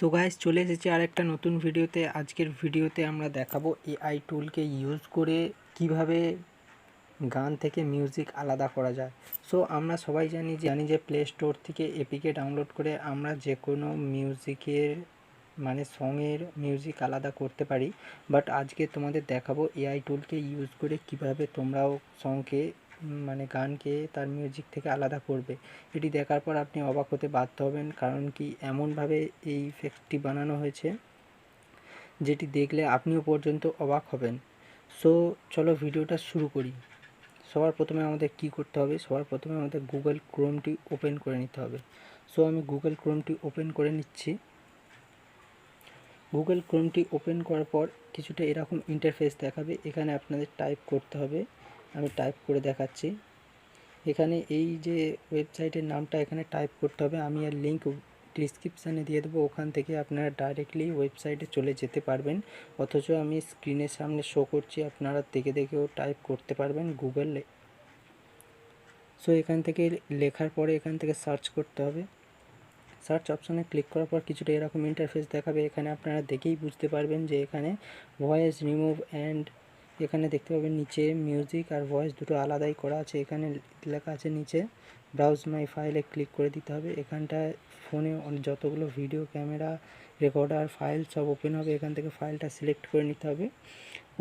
So guys চলে এসেছি আর একটা নতুন ভিডিওতে। আজকের ভিডিওতে আমরা দেখাবো এআই টুলকে ইউজ করে কিভাবে গান থেকে মিউজিক আলাদা করা যায়। সো আমরা সবাই জানি যে প্লে স্টোর থেকে এপিকে ডাউনলোড করে আমরা যে কোনো মিউজিকের সঙের মিউজিক আলাদা করতে পারি। বাট আজকে তোমাদের দেখাবো এআই টুলকে ইউজ করে কিভাবে তোমরাও সঙকে গানকে তার মিউজিক থেকে আলাদা করবে। এটি দেখার পর আপনি অবাক হতে বাধ্য হবেন, কারণ কি এমনভাবে এই ইফেক্টটি বানানো হয়েছে যেটি দেখলে আপনিও পর্যন্ত অবাক হবেন। সো চলো ভিডিওটা শুরু করি। সবার প্রথমে আমাদের কি করতে হবে, সবার প্রথমে আমাদের গুগল ক্রোমটি ওপেন করে নিতে হবে। সো আমি গুগল ক্রোমটি ওপেন করে নিচ্ছি। গুগল ক্রোমটি ওপেন করার পর কিছুটা এরকম ইন্টারফেস দেখাবে। এখানে আপনাদের টাইপ করতে হবে, আমি টাইপ করে দেখাচ্ছি। এখানে এই যে ওয়েবসাইটের নামটা এখানে টাইপ করতে হবে, আমি আর লিঙ্ক ডিসক্রিপশানে দিয়ে দেবো, ওখান থেকে আপনারা ডাইরেক্টলি ওয়েবসাইটে চলে যেতে পারবেন। অথচ আমি স্ক্রিনের সামনে শো করছি, আপনারা দেখেও টাইপ করতে পারবেন গুগলে। সো এখান থেকে লেখার পরে এখান থেকে সার্চ করতে হবে। সার্চ অপশানে ক্লিক করার পর কিছুটা এরকম ইন্টারফেস দেখাবে। এখানে আপনারা দেখেই বুঝতে পারবেন যে এখানে ভয়েস রিমুভ অ্যান্ড এখানে দেখতে পাবেন নিচে মিউজিক আর ভয়েস দুটো আলাদাই করা আছে। এখানে লেখা আছে নিচে ব্রাউজ মাই ফাইলে ক্লিক করে দিতে হবে। এখানটায় ফোনে যতগুলো ভিডিও, ক্যামেরা, রেকর্ডার ফাইল সব ওপেন হবে। এখান থেকে ফাইলটা সিলেক্ট করে নিতে হবে।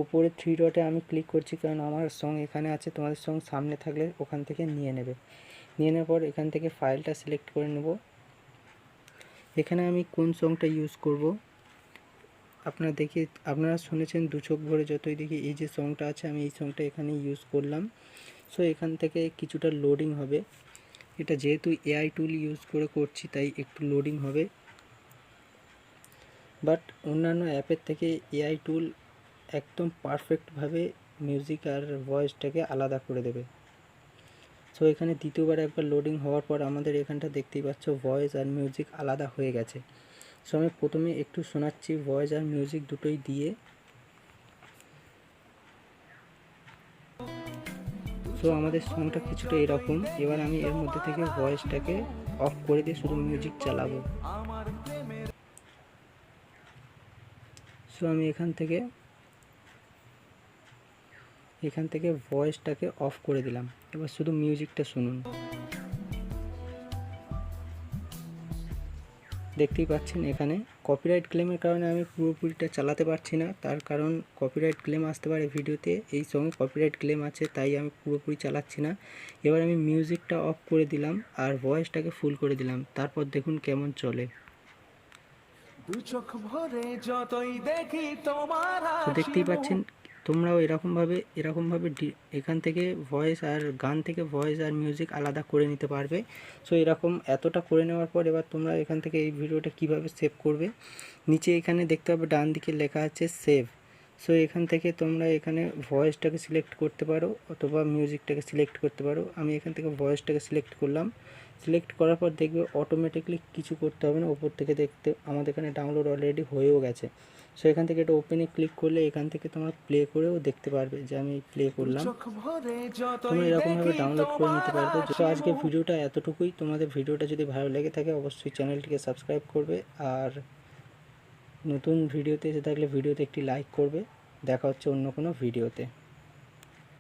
উপরে 3 ডটে আমি ক্লিক করছি, কারণ আমার সং এখানে আছে, তোমাদের সং সামনে থাকলে ওখান থেকে নিয়ে নেবে। নিয়ে নেওয়ার পর এখান থেকে ফাইলটা সিলেক্ট করে নেব। এখানে আমি কোন সংটা ইউজ করব আপনারা শুনেছেন দু চোখ ভরে যতই দেখি, এই যে সংটা আছে আমি এই সংটা এখানে ইউজ করলাম। সো এখান থেকে কিছুটা লোডিং হবে। এটা যেহেতু এআই টুল ইউজ করে করছি তাই একটু লোডিং হবে, বাট অন্যান্য অ্যাপের থেকে এআই টুল একদম পারফেক্টভাবে মিউজিক আর ভয়েসটাকে আলাদা করে দেবে। সো এখানে দ্বিতীয়বার একবার লোডিং হওয়ার পর আমাদের এখানটা দেখতেই পাচ্ছ ভয়েস আর মিউজিক আলাদা হয়ে গেছে। সো আমি প্রথমে একটু শোনাচ্ছি ভয়েস আর মিউজিক দুটোই দিয়ে। সো আমাদের সংটা কিছুটা এরকম। এবার আমি এর মধ্যে থেকে ভয়েসটাকে অফ করে দিয়ে শুধু মিউজিক চালাবো। সো আমি এখান থেকে ভয়েসটাকে অফ করে দিলাম। এবার শুধু মিউজিকটা শুনুন। দেখতেই পাচ্ছেন এখানে কপিরাইট ক্লেমের কারণে আমি পুরোপুরিটা চালাতে পারছি না, তার কারণ কপিরাইট ক্লেম আসতে পারে ভিডিওতে। এই সঙ্গে কপিরাইট ক্লেম আছে তাই আমি পুরোপুরি চালাচ্ছি না। এবার আমি মিউজিকটা অফ করে দিলাম আর ভয়েসটাকে ফুল করে দিলাম, তারপর দেখুন কেমন চলে। তো দেখতেই পাচ্ছেন তোমরাও এরকমভাবে এখান থেকে ভয়েস আর গান থেকে ভয়েস আর মিউজিক আলাদা করে নিতে পারবে। সো এরকম এতটা করে নেওয়ার পর এবার তোমরা এখান থেকে এই ভিডিওটা কিভাবে সেভ করবে, নিচে এখানে দেখতে পাবে ডান দিকে লেখা আছে সেভ। সো এখান থেকে তোমরা এখানে ভয়েসটাকে সিলেক্ট করতে পারো অথবা মিউজিকটাকে সিলেক্ট করতে পারো। আমি এখান থেকে ভয়েসটাকে সিলেক্ট করলাম। সিলেক্ট করার পর দেখবে অটোমেটিকলি কিছু করতে হবে না, ওপর থেকে দেখতে আমাদের এখানে ডাউনলোড অলরেডি হয়েও গেছে। সো এখান থেকে এটা ওপেনে ক্লিক করলে এখান থেকে তোমরা প্লে করেও দেখতে পারবে যে আমি প্লে করলাম। তোমরা এরকমভাবে ডাউনলোড করে নিতে পারবে। তো আজকে ভিডিওটা এতটুকুই। তোমাদের ভিডিওটা যদি ভালো লেগে থাকে অবশ্যই চ্যানেলটিকে সাবস্ক্রাইব করবে, আর নতুন ভিডিওতে এসে থাকলে ভিডিওতে একটি লাইক করবে। দেখা হচ্ছে অন্য কোনো ভিডিওতে।